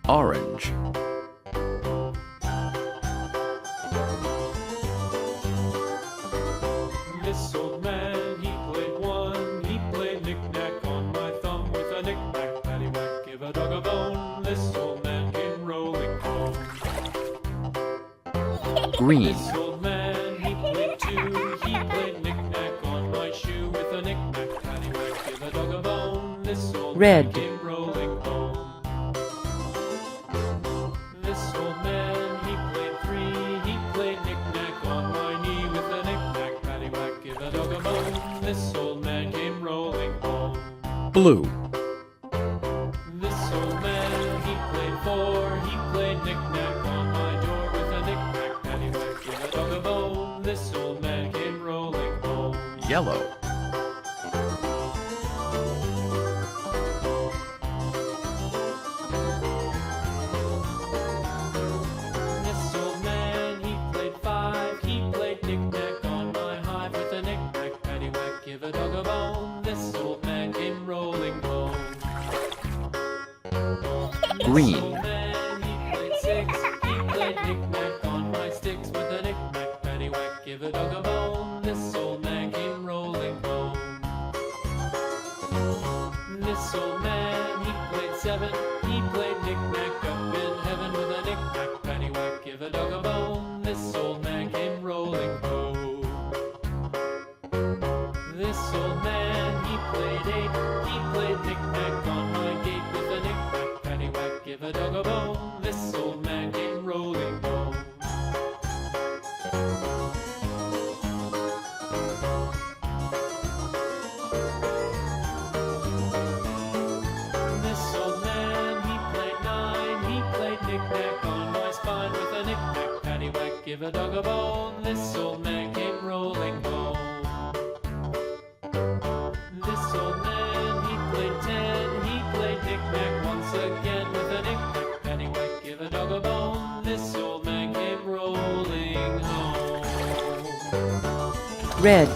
Orange. This old man, he played one. He played knick-knack on my thumb with a knick-knack, paddywhack, give a dog a bone. This old man came rolling home. Green. This old man, he played two. He played knick-knack on my shoe with a knick-knack, paddywhack, give a dog a bone. This old Red. man came rolling home. This old man, he played three. He played knick-knack on my knee with a knick-knack, paddywhack, give a dog a bone. This old man came rolling home. Blue. This old man, he played four. He played knick-knack on my door with a knick-knack, paddywhack, give a dog a bone. This old man came rolling home. Yellow. This old man, he played five. He played knick-knack on my hive with a knick-knack, paddywhack, give a dog a bone. This old man came rolling home. Green. This old man, he played six. He played knick-knack on my sticks with a knick-knack, paddywhack, give a dog a bone. This old man came rolling home. This old man, he played seven. He played knick-knack up in heaven with a knick-knack, paddywhack, give a dog a bone. This old man came rolling home. This old man, he played eight. He played knick-knack on my gate with a knick-knack, paddywhack, give a dog a bone. This old man came rolling home. This old man, he played nine. He played knick-knack on my spine with a knick-knack, paddywhack, give a dog a bone. This old man came rolling home. This old man, he played ten. He played knick-knack once again with a knick-knack, paddywhack, give a dog a bone. This old man came rolling home. Red.